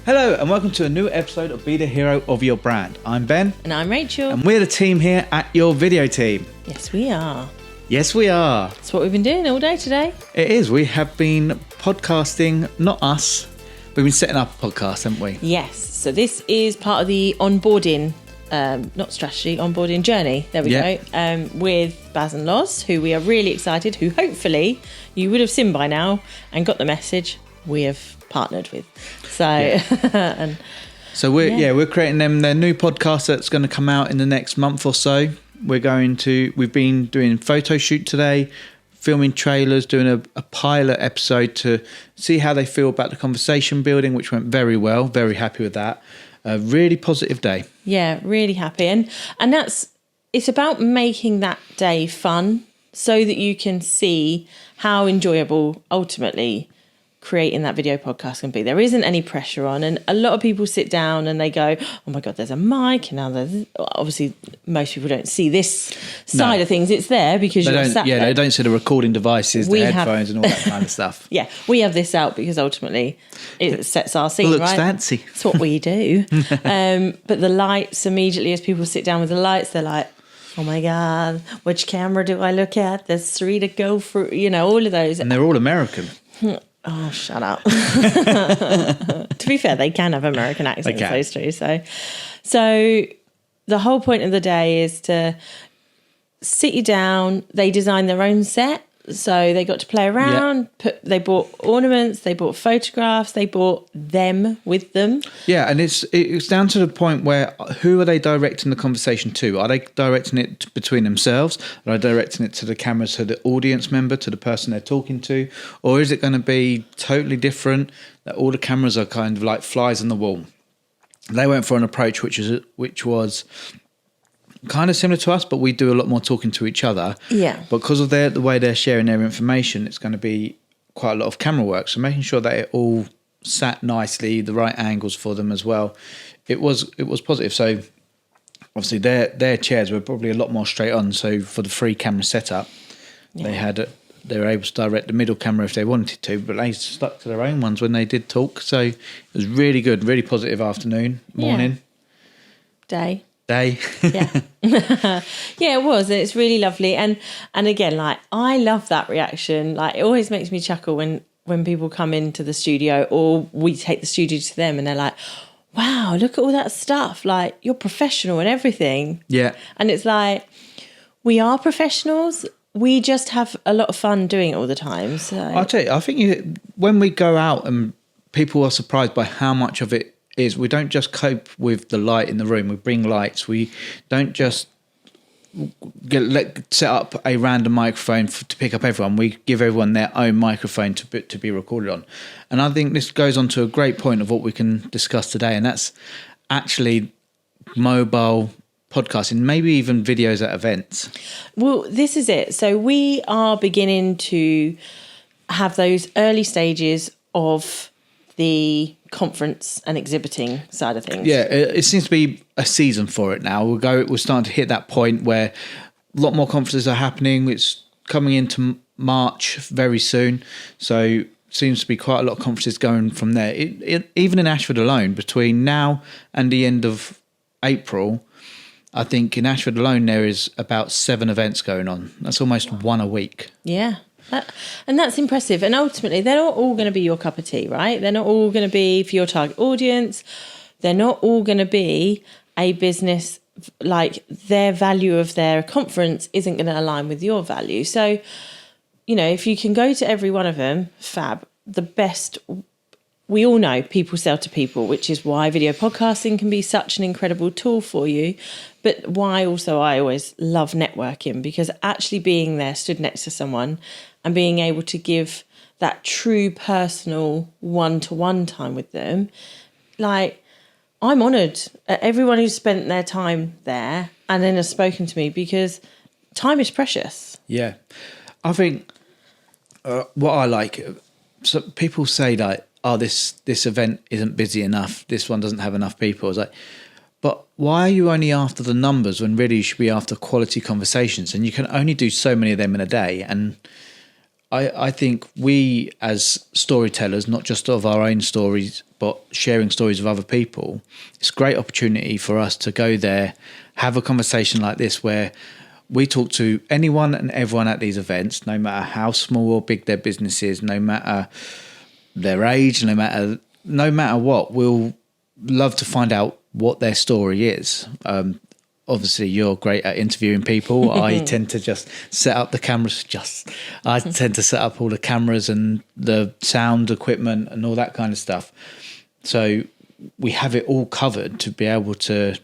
Hello and welcome to a new episode of Be the Hero of Your Brand. I'm Ben. And I'm Rachel. And we're the team here at Your Video Team. Yes, we are. Yes, we are. That's what we've been doing all day today. It is. We have been podcasting, not us. We've been setting up a podcast, haven't we? Yes. So this is part of the onboarding, onboarding journey. There we go. With Baz and Loz, who we are really excited, who hopefully you would have seen by now and got the message we have partnered with. So, and so we're creating them their new podcast that's going to come out in the next month or so. We've been doing photo shoot today, filming trailers, doing a pilot episode to see how they feel about the conversation building, which went very well. Very happy with that. A really positive day. Yeah, really happy. And it's about making that day fun so that you can see how enjoyable ultimately creating that video podcast can be. There isn't any pressure on, and a lot of people sit down and they go, oh my god, there's a mic, and now there's obviously most people don't see this side of things. It's there because you're sat there. They don't see the recording devices, the headphones and all that kind of stuff. Yeah, we have this out because ultimately it sets our scene. It looks fancy. It's what we do. But the lights, immediately as people sit down with the lights, they're like, oh my god, which camera do I look at? There's 3 to go through, all of those, and they're all American. Oh, shut up. To be fair, they can have American accents, those two. So the whole point of the day is to sit you down. They design their own set. So they got to play around. Yeah. They bought ornaments. They bought photographs. They bought them with them. Yeah, and it's down to the point where who are they directing the conversation to? Are they directing it between themselves? Are they directing it to the camera, to the audience member, to the person they're talking to? Or is it going to be totally different, that all the cameras are kind of like flies on the wall? They went for an approach which was kind of similar to us, but we do a lot more talking to each other. Yeah. Because of the way they're sharing their information, it's going to be quite a lot of camera work. So making sure that it all sat nicely, the right angles for them as well. It was positive. So obviously their chairs were probably a lot more straight on. So for the free camera setup, they were able to direct the middle camera if they wanted to, but they stuck to their own ones when they did talk. So it was really good, really positive morning. Day. Yeah. Yeah, it was. It's really lovely. And again, like, I love that reaction. Like, it always makes me chuckle when people come into the studio or we take the studio to them and they're like, wow, look at all that stuff. Like, you're professional and everything. Yeah. And it's like, we are professionals. We just have a lot of fun doing it all the time. So I'll tell you, I think when we go out and people are surprised by how much of it is, we don't just cope with the light in the room. We bring lights. We don't just set up a random microphone to pick up everyone. We give everyone their own microphone to be recorded on. And I think this goes on to a great point of what we can discuss today, and that's actually mobile podcasting, maybe even videos at events. Well, this is it. So we are beginning to have those early stages of the conference and exhibiting side of things. Yeah, it seems to be a season for it now. We're starting to hit that point where a lot more conferences are happening. It's coming into March very soon, so seems to be quite a lot of conferences going from there. Even in Ashford alone, between now and the end of April, I think in Ashford alone there is about 7 events going on. That's almost one a week. Yeah. And that's impressive. And ultimately, they're not all going to be your cup of tea, right? They're not all going to be for your target audience. They're not all going to be a business, like their value of their conference isn't going to align with your value. So, if you can go to every one of them, fab. The best, we all know people sell to people, which is why video podcasting can be such an incredible tool for you. But why also I always love networking, because actually being there, stood next to someone and being able to give that true personal one-to-one time with them, like, I'm honoured at everyone who's spent their time there and then has spoken to me, because time is precious. Yeah. I think what I like, so people say like, oh, this event isn't busy enough, this one doesn't have enough people. It's like, but why are you only after the numbers when really you should be after quality conversations? And you can only do so many of them in a day. And I think we as storytellers, not just of our own stories, but sharing stories of other people, it's a great opportunity for us to go there, have a conversation like this where we talk to anyone and everyone at these events, no matter how small or big their business is, no matter their age, no matter what. We'll love to find out what their story is. Obviously, you're great at interviewing people. I tend to just set up the cameras. I tend to set up all the cameras and the sound equipment and all that kind of stuff. So we have it all covered to be able to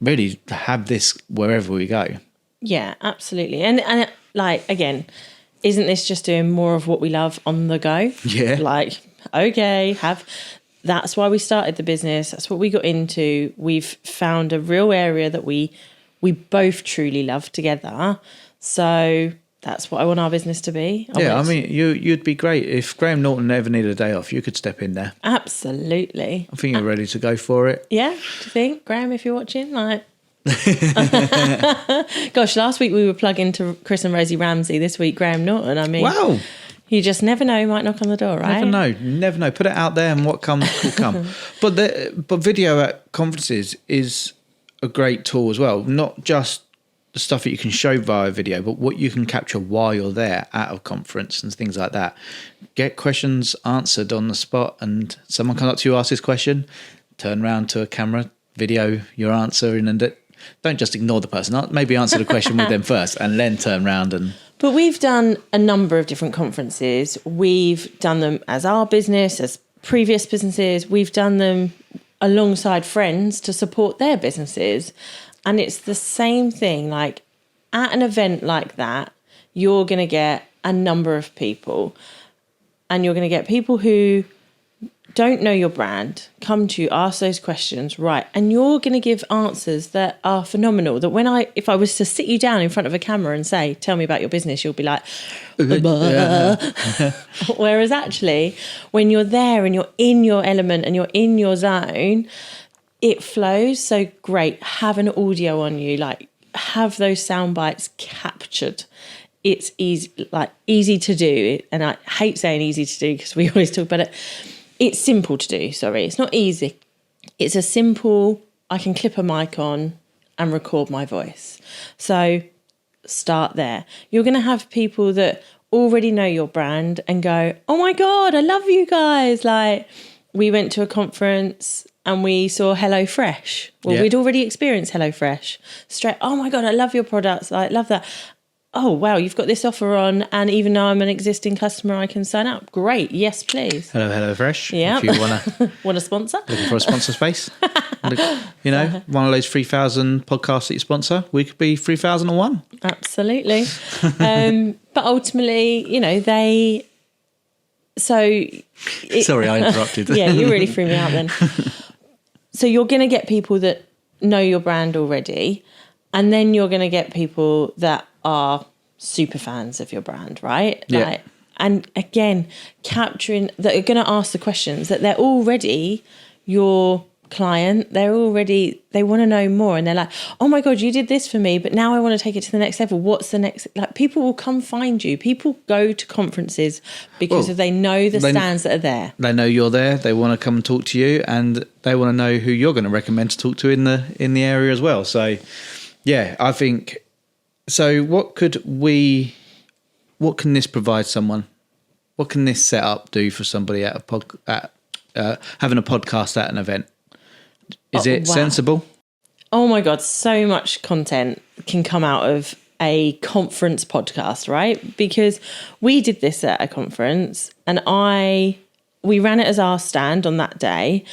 really have this wherever we go. Yeah, absolutely. And like, again, isn't this just doing more of what we love on the go? Yeah. Like, okay, that's why we started the business. That's what we got into. We've found a real area that we both truly love together. So that's what I want our business to be. I mean, you'd be great. If Graham Norton ever needed a day off, you could step in there. Absolutely. I think you're ready to go for it. Yeah, do you think, Graham, if you're watching? Like, gosh, last week we were plugging to Chris and Rosie Ramsey. This week, Graham Norton. I mean, wow. You just never know, might knock on the door, right? Never know. Put it out there and what comes will come. But video at conferences is a great tool as well. Not just the stuff that you can show via video, but what you can capture while you're there at a conference and things like that. Get questions answered on the spot, and someone comes up to you, asks this question, turn around to a camera, video your answer, and don't just ignore the person. Maybe answer the question with them first and then turn around and... But we've done a number of different conferences. We've done them as our business, as previous businesses. We've done them alongside friends to support their businesses. And it's the same thing. Like, at an event like that, you're going to get a number of people. And you're going to get people who don't know your brand, come to you, ask those questions, right? And you're going to give answers that are phenomenal. That if I was to sit you down in front of a camera and say, tell me about your business, you'll be like, whereas actually, when you're there and you're in your element and you're in your zone, it flows. So great. Have an audio on you, like have those sound bites captured. It's easy to do. And I hate saying easy to do because we always talk about it. It's simple to do, sorry. It's not easy. It's a simple, I can clip a mic on and record my voice. So start there. You're going to have people that already know your brand and go, oh my God, I love you guys. Like, we went to a conference and we saw HelloFresh. Well, we'd already experienced HelloFresh. Straight, oh my God, I love your products. I love that. Oh, wow, you've got this offer on, and even though I'm an existing customer, I can sign up. Great. Yes, please. Hello, HelloFresh. Yeah. If you want a sponsor? Looking for a sponsor space. You know, one of those 3,000 podcasts that you sponsor, we could be 3,001. Absolutely. But ultimately, you know, sorry, I interrupted. Yeah, you really threw me out then. So you're going to get people that know your brand already, and then you're going to get people that are super fans of your brand, right? Yeah. Like, and again, capturing that are going to ask the questions that they're already your client. They want to know more, and they're like, oh my God, you did this for me, but now I want to take it to the next level. What's the next? Like, people will come find you. People go to conferences because they know the stands that are there. They know you're there. They want to come and talk to you, and they want to know who you're going to recommend to talk to in the area as well. So, yeah, I think. So, what can this provide someone? What can this setup do for somebody at having a podcast at an event? Is it sensible? Oh my God, so much content can come out of a conference podcast, right? Because we did this at a conference, and we ran it as our stand on that day,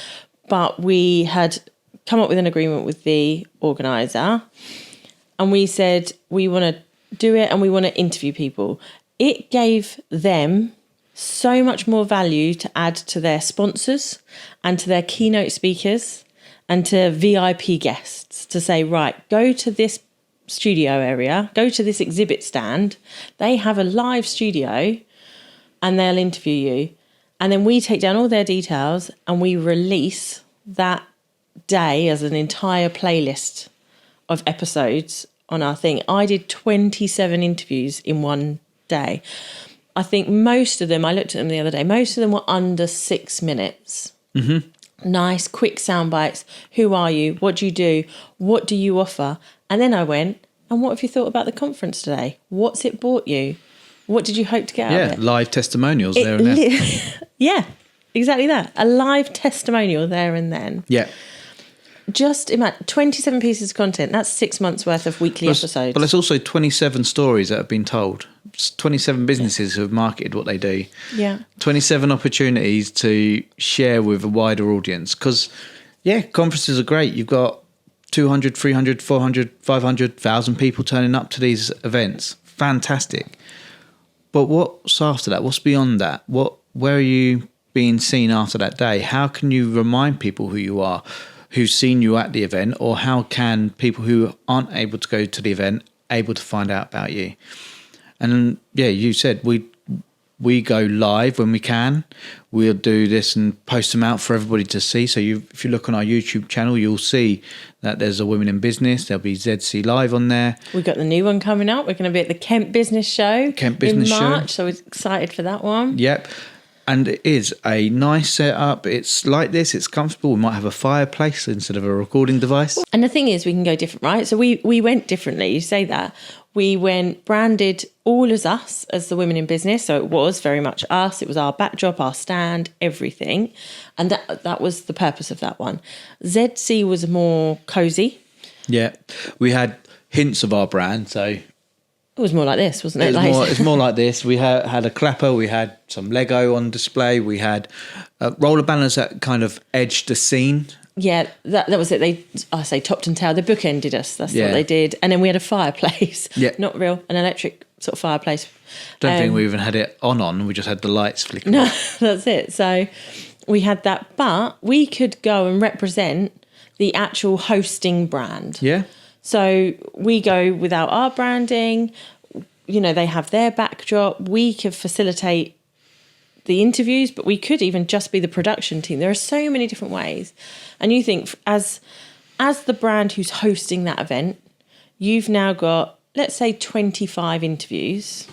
but we had come up with an agreement with the organizer, and we said we want to do it and we want to interview people. It gave them so much more value to add to their sponsors and to their keynote speakers and to VIP guests to say, right, go to this studio area, go to this exhibit stand. They have a live studio and they'll interview you. And then we take down all their details and we release that day as an entire playlist of episodes on our thing. I did 27 interviews in one day. I think most of them, I looked at them the other day, most of them were under 6 minutes. Nice, quick sound bites. Who are you? What do you do? What do you offer? And then I went, and what have you thought about the conference today? What's it brought you? What did you hope to get out of it? Live testimonials there and then. Yeah, exactly that. A live testimonial there and then. Yeah. Just imagine 27 pieces of content. That's 6 months worth of weekly episodes. But there's also 27 stories that have been told. It's 27 businesses who have marketed what they do. Yeah. 27 opportunities to share with a wider audience. Because, conferences are great. You've got 200, 300, 400, 500, 1,000 people turning up to these events. Fantastic. But what's after that? What's beyond that? Where are you being seen after that day? How can you remind people who you are, who've seen you at the event, or how can people who aren't able to go to the event able to find out about you? And you said we go live when we can. We'll do this and post them out for everybody to see. So if you look on our YouTube channel, you'll see that there's a Women in Business. There'll be ZC Live on there. We've got the new one coming up. We're going to be at the Kent Business Show in March. So we're excited for that one. Yep. And it is a nice setup. It's like this. It's comfortable. We might have a fireplace instead of a recording device. And the thing is, we can go different, right? So we went differently. You say that. We went branded all as us, as the Women in Business. So it was very much us. It was our backdrop, our stand, everything. And that was the purpose of that one. ZC was more cozy. Yeah. We had hints of our brand. So it was more like this, wasn't it? It's more like this. We had a clapper. We had some Lego on display. We had roller banners that kind of edged the scene. Yeah, that was it. I say topped and tailed. They bookended us. That's what they did. And then we had a fireplace. Yeah. Not real, an electric sort of fireplace. Don't think we even had it on. We just had the lights flickering. No, that's it. So we had that. But we could go and represent the actual hosting brand. Yeah. So we go without our branding. They have their backdrop. We could facilitate the interviews, but we could even just be the production team. There are so many different ways. And you think as the brand who's hosting that event, you've now got, let's say, 25 interviews.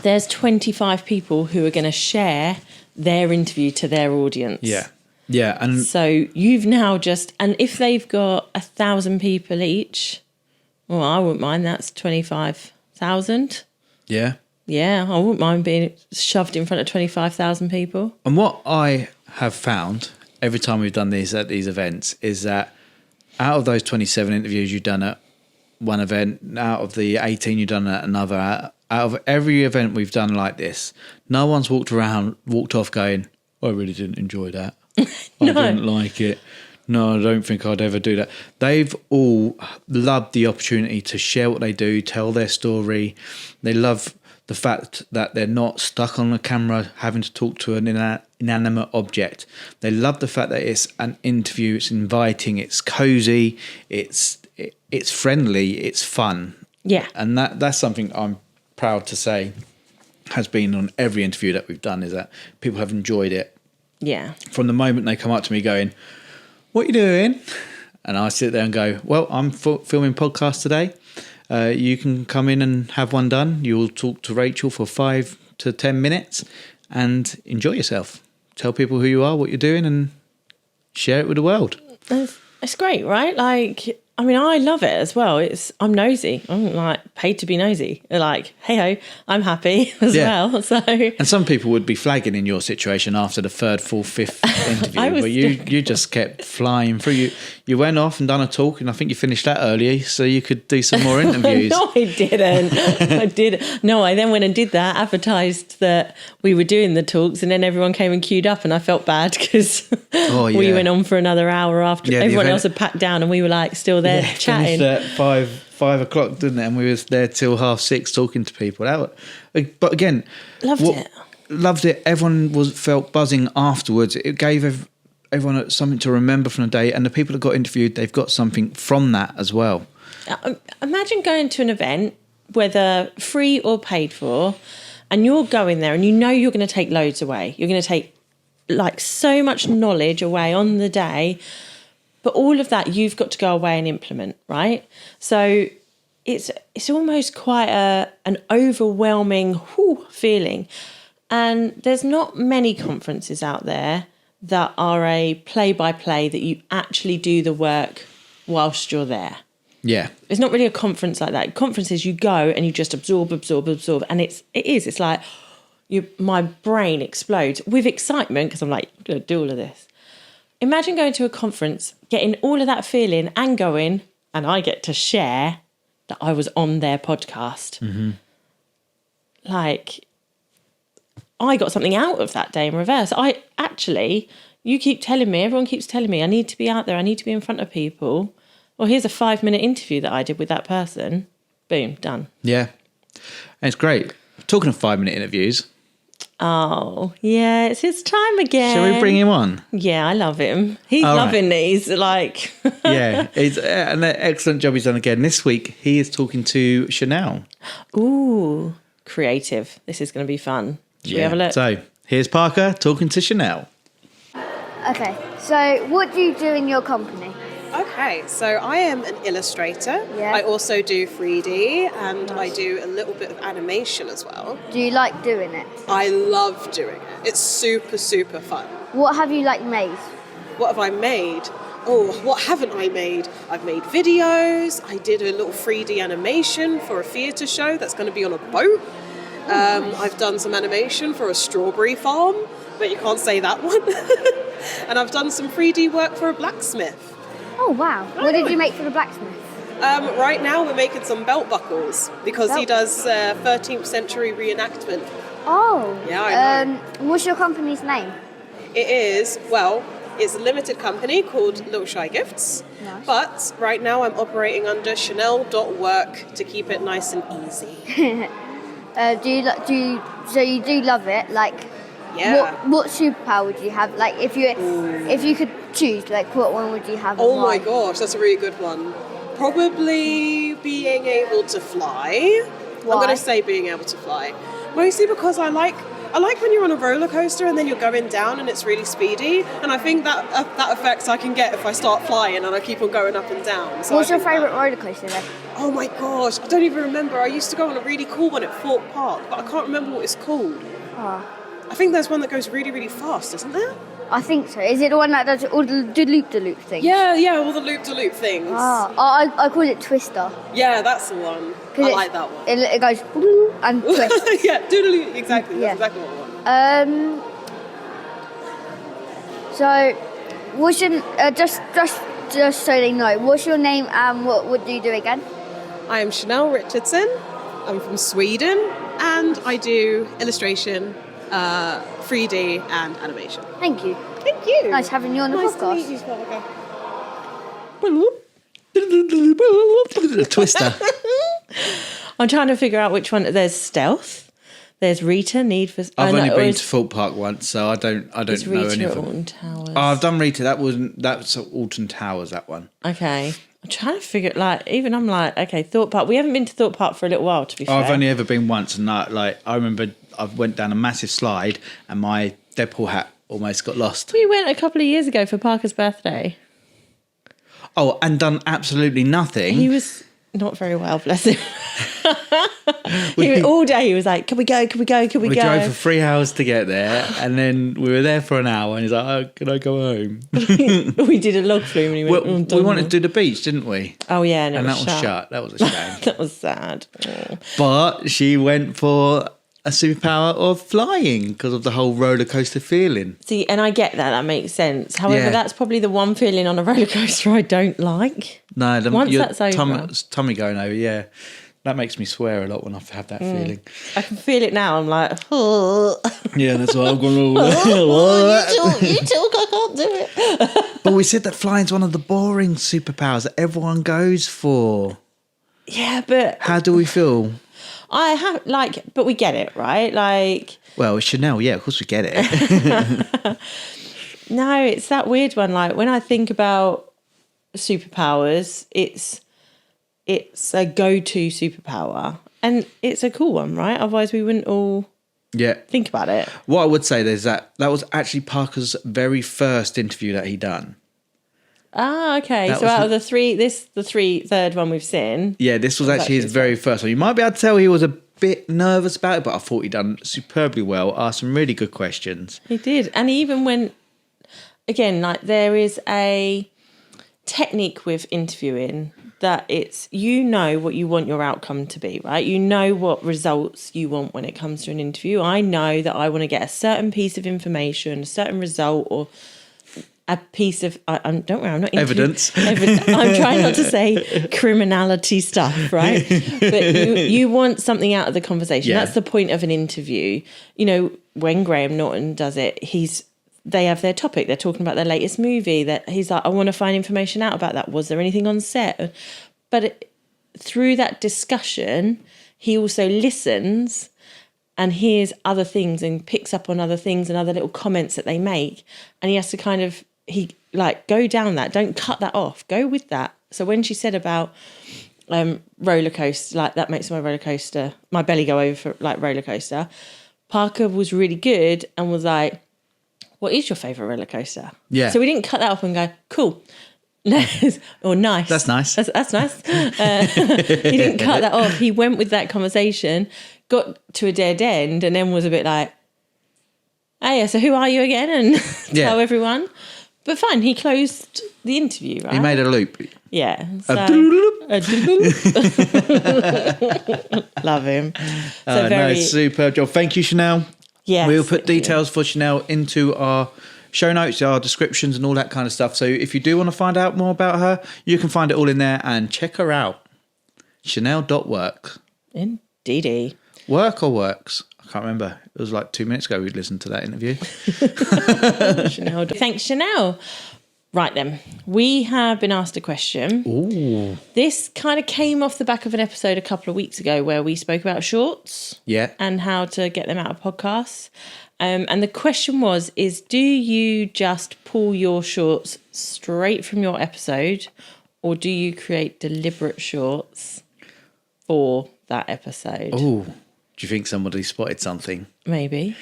There's 25 people who are going to share their interview to their audience. Yeah. Yeah. And so you've now and if they've got 1,000 people each, well, I wouldn't mind. That's 25,000. Yeah. Yeah, I wouldn't mind being shoved in front of 25,000 people. And what I have found every time we've done these at these events is that out of those 27 interviews you've done at one event, out of the 18 you've done at another, out of every event we've done like this, no one's walked off going, I really didn't enjoy that. I didn't like it. No, I don't think I'd ever do that. They've all loved the opportunity to share what they do, tell their story. They love the fact that they're not stuck on a camera having to talk to an inanimate object. They love the fact that it's an interview, it's inviting, it's cozy, it's friendly, it's fun. Yeah. And that's something I'm proud to say has been on every interview that we've done, is that people have enjoyed it. Yeah. From the moment they come up to me going, what are you doing? And I sit there and go, well, I'm filming podcast today. You can come in and have one done. You'll talk to Rachel for 5 to 10 minutes and enjoy yourself. Tell people who you are, what you're doing, and share it with the world. It's great, right? I love it as well. I'm nosy. I'm paid to be nosy. Hey ho, I'm happy as well. So, and some people would be flagging in your situation after the 3rd, 4th, 5th interview, but you just kept flying through. You went off and done a talk, and I think you finished that early, so you could do some more interviews. No, I didn't. I did. No, I then went and did that, advertised that we were doing the talks, and then everyone came and queued up, and I felt bad because we went on for another hour after everyone else had packed down, and we were still there chatting. Finished at 5 o'clock, didn't it? And we was there till 6:30 talking to people. But again, loved it. Everyone felt buzzing afterwards. It gave everyone something to remember from the day, and the people that got interviewed, they've got something from that as well. Imagine going to an event, whether free or paid for, and you're going there and you're going to take loads away. You're going to take so much knowledge away on the day. But all of that you've got to go away and implement, right? So it's almost quite an overwhelming feeling. And there's not many conferences out there that are a play-by-play that you actually do the work whilst you're there. Yeah. It's not really a conference like that. Conferences, you go and you just absorb. And it's like my brain explodes with excitement because I'm like, I'm going to do all of this. Imagine going to a conference, getting all of that feeling and going, and I get to share that I was on their podcast. Mm-hmm. Like, I got something out of that day in reverse. You keep telling me, everyone keeps telling me, I need to be out there, I need to be in front of people. Well, here's a 5-minute interview that I did with that person. Boom, done. Yeah. And it's great. Talking of 5-minute interviews. Oh, yeah, it's his time again. Shall we bring him on? Yeah, I love him. He's loving these, like... Yeah, it's an excellent job he's done again. This week, he is talking to Chanel. Ooh, creative. This is going to be fun. Should we have a look? So, here's Parker talking to Chanel. Okay, so what do you do in your company? Okay, so I am an illustrator. Yeah. I also do 3D and I do a little bit of animation as well. Do you like doing it? I love doing it. It's super, super fun. What have you made? What have I made? Oh, what haven't I made? I've made videos. I did a little 3D animation for a theatre show that's going to be on a boat. I've done some animation for a strawberry farm, but you can't say that one. And I've done some 3D work for a blacksmith. Oh, wow. What did you make for the blacksmith? Right now we're making some belt buckles because he does 13th century reenactment. Oh. Yeah, I know. What's your company's name? It is, it's a limited company called Little Shy Gifts. Nice. But right now I'm operating under Chanel.work to keep it nice and easy. So you do love it? Yeah. What superpower would you have? If you could choose, what one would you have? Oh my gosh, that's a really good one. Probably being able to fly. Why? I'm going to say being able to fly. Mostly because I like when you're on a roller coaster and then you're going down and it's really speedy. And I think that effects I can get if I start flying and I keep on going up and down. So What's your favourite roller coaster then? Oh my gosh, I don't even remember. I used to go on a really cool one at Fort Park, but I can't remember what it's called. Oh. I think there's one that goes really, really fast, isn't there? I think so. Is it the one that does all the loop-de-loop things? Yeah, all the loop-de-loop things. I call it Twister. Yeah, that's the one. I like that one. It goes and twists. Yeah, doodle exactly. That's Yeah. exactly what I want. So, what's your just so they know, what's your name and what do you do again? I am Chanel Richardson. I'm from Sweden, and I do illustration, 3D, and animation. Thank you. Thank you. Nice having you on the Nice podcast. to meet you, Sparker. Twister. I'm trying to figure out which one. There's Stealth. There's Rita, Need for... I've only been to Fort Park once, so I don't It's know Rita any at of them. Alton Towers. Oh, I've done Rita. That's Alton Towers, that one. Okay. I'm trying to figure... I'm like, okay, Thorpe Park. We haven't been to Thorpe Park for a little while, to be fair. I've only ever been once, and I remember I went down a massive slide and my Deadpool hat almost got lost. We went a couple of years ago for Parker's birthday. Oh, and done absolutely nothing. He was not very well, bless him. All day he was like, can we go? We drove for 3 hours to get there, and then we were there for an hour, and he's like, oh, can I go home? We did a log flume and he went, we wanted to do the beach, didn't we? Oh, yeah, and that was was shut. That was a shame. That was sad. Oh. But she went for a superpower of flying because of the whole roller coaster feeling. See, and I get that. That makes sense. However, Yeah. that's probably the one feeling on a roller coaster I don't like. No, Once that's over. tummy going over, yeah. That makes me swear a lot when I have that feeling. I can feel it now. I'm like, oh. Yeah, that's why I'm going to... You talk, I can't do it. But we said that flying's one of the boring superpowers that everyone goes for. Yeah, but How do we feel? but we get it, right? Well, Chanel, yeah, of course we get it. No, it's that weird one. Like, when I think about superpowers, it's a go-to superpower. And it's a cool one, right? Otherwise, we wouldn't all Yeah. think about it. What I would say is that was actually Parker's very first interview that he done. Okay. That So was out of the three, the third one we've seen. Yeah, this was actually his his very first one. You might be able to tell he was a bit nervous about it, but I thought he'd done superbly well, asked some really good questions. He did. And he even went, again, like there is a technique with interviewing that it's, you know what you want your outcome to be, right? You know what results you want when it comes to an interview. I know that I want to get a certain piece of information, a certain result, or a piece of, don't worry, I'm not Evidence. I'm trying not to say criminality stuff, right? But you want something out of the conversation. Yeah. That's the point of an interview. You know, when Graham Norton does it, they have their topic. They're talking about their latest movie. That he's like, I want to find information out about that. Was there anything on set? But through that discussion, he also listens and hears other things and picks up on other things and other little comments that they make. And he has to kind of, go down that. Don't cut that off. Go with that. So when she said about roller coaster, like that makes my belly go over like roller coaster, Parker was really good and was like, what is your favourite roller coaster? Yeah. So we didn't cut that off and go, cool. Or nice. That's nice. That's nice. He didn't cut that off. He went with that conversation, got to a dead end, and then was a bit like, hey, so who are you again? And tell everyone. But fine, he closed the interview, right? He made a loop. Yeah. So, love him. So No, superb job. Thank you, Chanel. Yes, We'll put thank you. details for Chanel into our show notes, our descriptions and all that kind of stuff. So if you do want to find out more about her, you can find it all in there and check her out. Chanel.work. Indeedy. Work or works? I can't remember. It was like 2 minutes ago we listened to that interview. Chanel. Thanks, Chanel. Right then, we have been asked a question. Ooh. This kind of came off the back of an episode a couple of weeks ago where we spoke about shorts. Yeah. And how to get them out of podcasts. And the question was, do you just pull your shorts straight from your episode, or do you create deliberate shorts for that episode? Oh, do you think somebody spotted something? Maybe.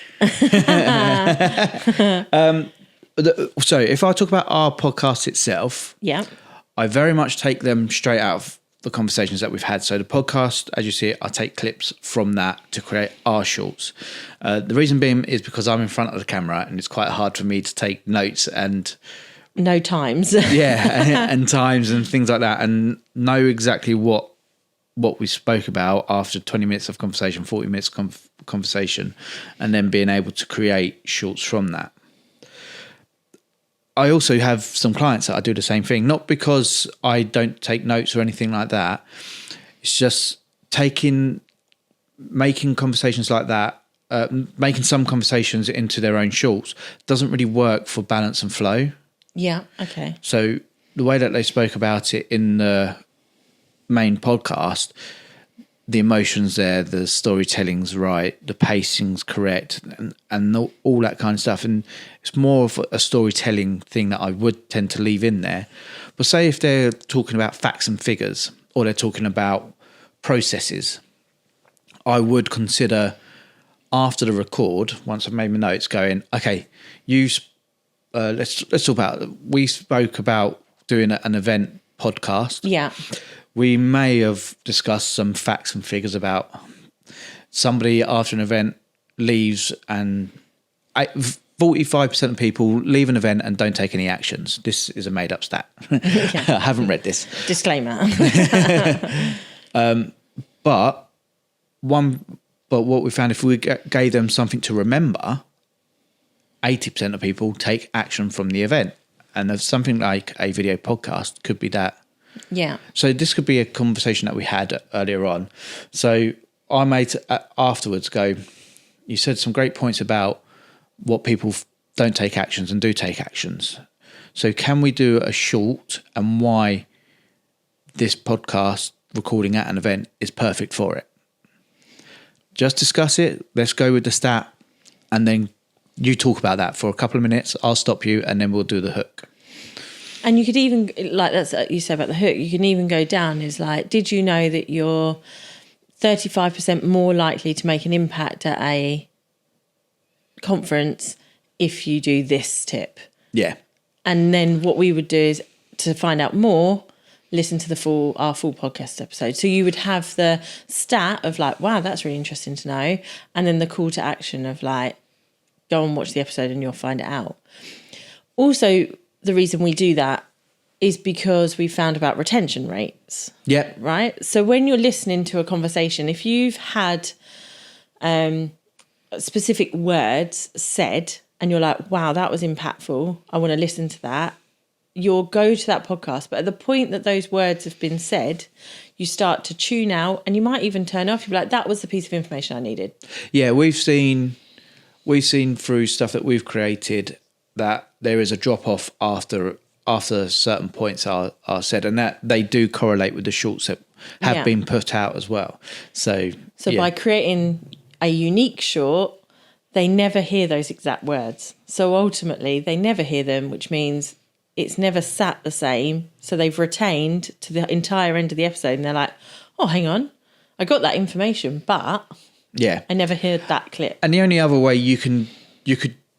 So if I talk about our podcast itself, Yeah. I very much take them straight out of the conversations that we've had. So the podcast, as you see it, I take clips from that to create our shorts. The reason being is because I'm in front of the camera and it's quite hard for me to take notes and No times. and times and things like that and know exactly what we spoke about after 20 minutes of conversation, 40 minutes conversation, and then being able to create shorts from that. I also have some clients that I do the same thing, not because I don't take notes or anything like that. It's just making conversations like that, making some conversations into their own shorts doesn't really work for balance and flow. Yeah. Okay. So the way that they spoke about it in the main podcast, the emotions there, the storytelling's right, the pacing's correct, and all that kind of stuff. And it's more of a storytelling thing that I would tend to leave in there. But say if they're talking about facts and figures, or they're talking about processes, I would consider after the record, once I've made my notes, going, okay, let's talk about. We spoke about doing an event podcast. Yeah. We may have discussed some facts and figures about somebody after an event leaves and 45% of people leave an event and don't take any actions. This is a made up stat. I haven't read this. Disclaimer. But what we found, if we gave them something to remember, 80% of people take action from the event. And if something like a video podcast could be that. Yeah. So this could be a conversation that we had earlier on. So I made afterwards go, you said some great points about what people don't take actions and do take actions. So can we do a short and why this podcast recording at an event is perfect for it? Just discuss it. Let's go with the stat. And then you talk about that for a couple of minutes. I'll stop you and then we'll do the hook. And you could even, like that's you said about the hook, you can even go down is like, did you know that you're 35% more likely to make an impact at a conference if you do this tip? Yeah. And then what we would do is to find out more, listen to our full podcast episode. So you would have the stat of like, wow, that's really interesting to know. And then the call to action of like, go and watch the episode and you'll find it out. Also, the reason we do that is because we found about retention rates. Yep. Right? So when you're listening to a conversation, if you've had specific words said and you're like, wow, that was impactful, I want to listen to that, you'll go to that podcast. But at the point that those words have been said, you start to tune out and you might even turn off. You'll be like, that was the piece of information I needed. Yeah, we've seen through stuff that we've created that there is a drop off after certain points are said, and that they do correlate with the shorts that have been put out as well. So by creating a unique short, they never hear those exact words. So ultimately, they never hear them, which means it's never sat the same. So they've retained to the entire end of the episode, and they're like, oh, hang on, I got that information, but I never heard that clip. And the only other way you could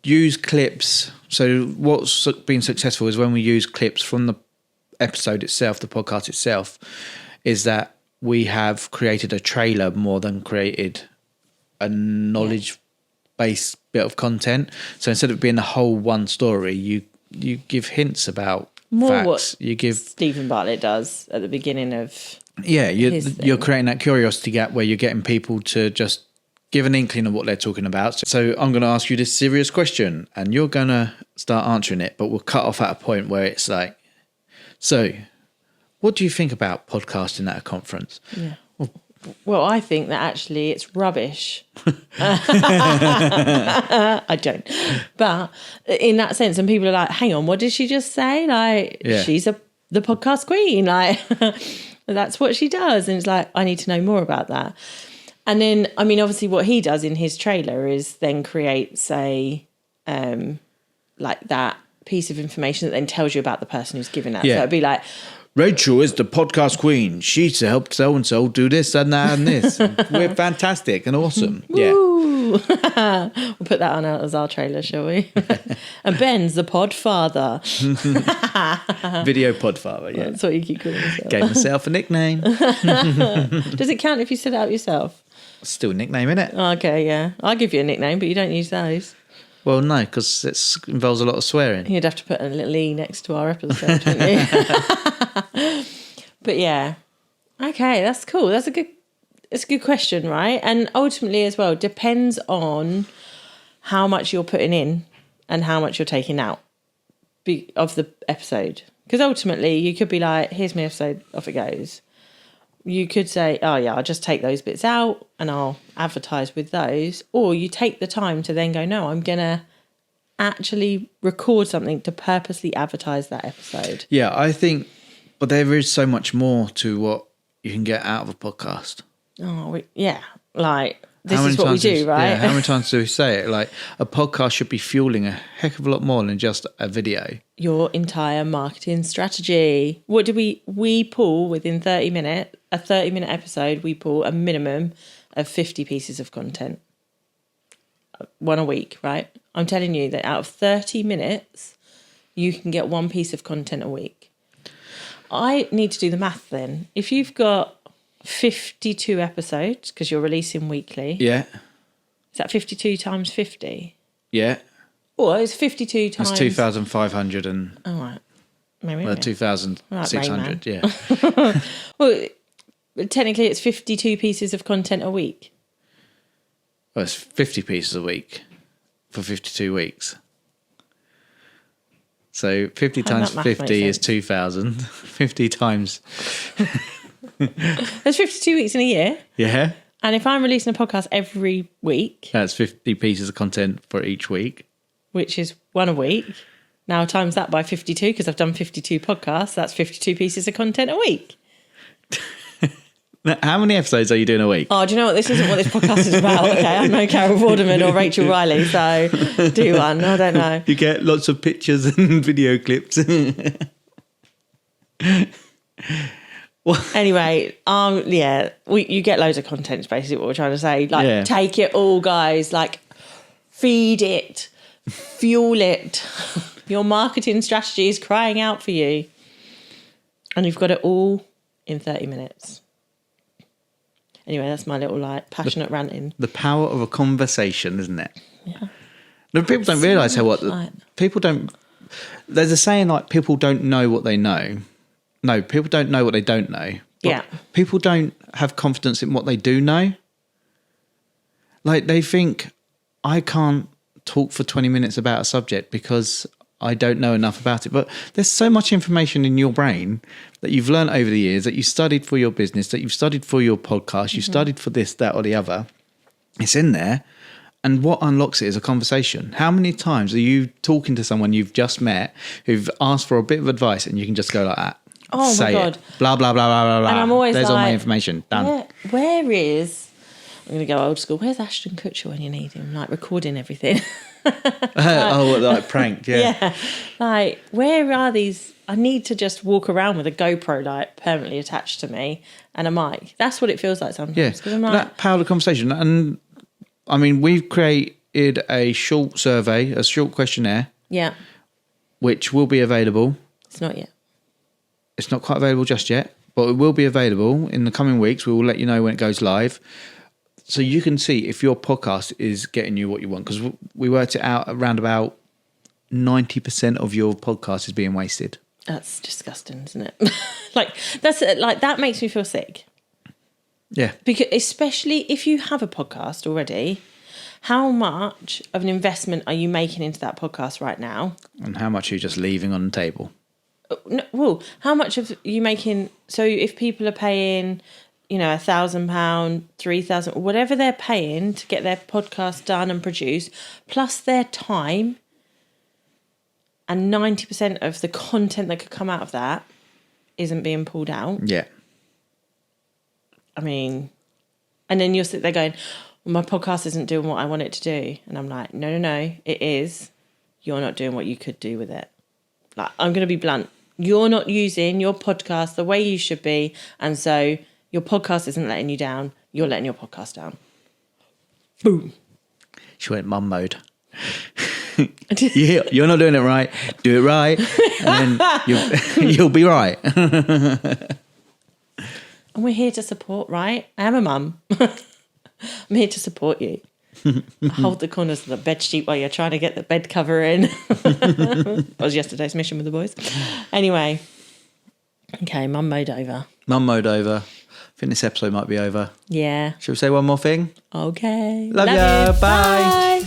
use clips. So what's been successful is when we use clips from the episode itself, the podcast itself, is that we have created a trailer more than created a knowledge-based bit of content. So instead of being a whole one story, you give hints about facts. What you give Stephen Bartlett does at the beginning of you're creating that curiosity gap where you're getting people to just give an inkling of what they're talking about. So I'm going to ask you this serious question and you're going to start answering it, but we'll cut off at a point where it's like, so what do you think about podcasting at a conference? Yeah. Well, I think that actually it's rubbish. I don't. But in that sense, and people are like, hang on, what did she just say? Like, she's the podcast queen. Like, that's what she does. And it's like, I need to know more about that. And then, I mean, obviously what he does in his trailer is then create, say, like that piece of information that then tells you about the person who's giving that. So it'd be like, Rachel is the podcast queen. She's helped so-and-so do this and that and this. We're fantastic and awesome. Woo! We'll put that on as our trailer, shall we? And Ben's the pod father. Video pod father, yeah. That's what you keep calling yourself. Gave myself a nickname. Does it count if you set it out yourself? Still a nickname, innit? Okay, yeah. I'll give you a nickname, but you don't use those. Well, no, because it involves a lot of swearing. You'd have to put a little E next to our episode, wouldn't you? But yeah. Okay, that's cool. It's a good question, right? And ultimately as well, depends on how much you're putting in and how much you're taking out of the episode. Because ultimately you could be like, here's my episode, off it goes. You could say, oh yeah, I'll just take those bits out and I'll advertise with those. Or you take the time to then go, no, I'm going to actually record something to purposely advertise that episode. Yeah, I think, but there is so much more to what you can get out of a podcast. Oh, yeah. Like, this is what we do, right? Yeah, how many times do we say it? Like, a podcast should be fueling a heck of a lot more than just a video. Your entire marketing strategy. What do we pull within 30 minutes? A 30-minute episode, we pull a minimum of 50 pieces of content. One a week, right? I'm telling you that out of 30 minutes, you can get one piece of content a week. I need to do the math then. If you've got 52 episodes, because you're releasing weekly. Yeah. Is that 52 times 50? Yeah. Or it's 52 times... That's 2,500 and... Oh, right. Maybe. 2,600, yeah. Well, technically it's 52 pieces of content a week. Well, it's 50 pieces a week for 52 weeks. So 50 times 50 is 2,000. 50 times... There's 52 weeks in a year. Yeah. And if I'm releasing a podcast every week... That's 50 pieces of content for each week. Which is one a week. Now times that by 52, because I've done 52 podcasts. That's 52 pieces of content a week. How many episodes are you doing a week? Oh, do you know what? This isn't what this podcast is about. Okay, I'm no Carol Vorderman or Rachel Riley, so do one. I don't know. You get lots of pictures and video clips. Anyway, you get loads of content, is basically what we're trying to say. Like, take it all, guys. Like, feed it, fuel it. Your marketing strategy is crying out for you. And you've got it all in 30 minutes. Anyway, that's my little passionate ranting. The power of a conversation, isn't it? Yeah. No, people don't realise people don't. There's a saying like people don't know what they know. No, people don't know what they don't know. Yeah. People don't have confidence in what they do know. Like they think, I can't talk for 20 minutes about a subject because I don't know enough about it. But there's so much information in your brain that you've learned over the years, that you studied for your business, that you've studied for your podcast, you studied for this, that, or the other. It's in there. And what unlocks it is a conversation. How many times are you talking to someone you've just met who've asked for a bit of advice and you can just go like that? Oh say my God. It. Blah, blah, blah, blah, blah, blah. And I'm always There's all my like, information. Done. Where is... I'm going to go old school. Where's Ashton Kutcher when you need him? Like recording everything. Like pranked, yeah. Yeah. Like, where are these? I need to just walk around with a GoPro like permanently attached to me and a mic. That's what it feels like sometimes. Yeah. 'Cause I'm like, That power of conversation. And I mean, we've created a short survey, a short questionnaire, yeah, which will be available. it's not yet. It's not quite available just yet, but it will be available in the coming weeks. We will let you know when it goes live. So you can see if your podcast is getting you what you want, because we worked it out around about 90% of your podcast is being wasted. That's disgusting, isn't it? That makes me feel sick. Yeah. Because especially if you have a podcast already, how much of an investment are you making into that podcast right now? And how much are you just leaving on the table? No, well, how much of you making? So if people are paying, £1,000, 3,000, whatever they're paying to get their podcast done and produced, plus their time, and 90% of the content that could come out of that isn't being pulled out. Yeah. I mean, and then you'll sit there going, well, my podcast isn't doing what I want it to do. And I'm like, no, it is. You're not doing what you could do with it. Like, I'm going to be blunt. You're not using your podcast the way you should be. And so your podcast isn't letting you down. You're letting your podcast down. Boom. She went mum mode. Yeah, you're not doing it right. Do it right. And then you'll be right. And we're here to support, right? I am a mum. I'm here to support you. I hold the corners of the bed sheet while you're trying to get the bed cover in. That was yesterday's mission with the boys. Anyway. Okay, mum mode over. Mum mode over. I think this episode might be over. Yeah. Shall we say one more thing? Okay. Love ya. Bye. Bye.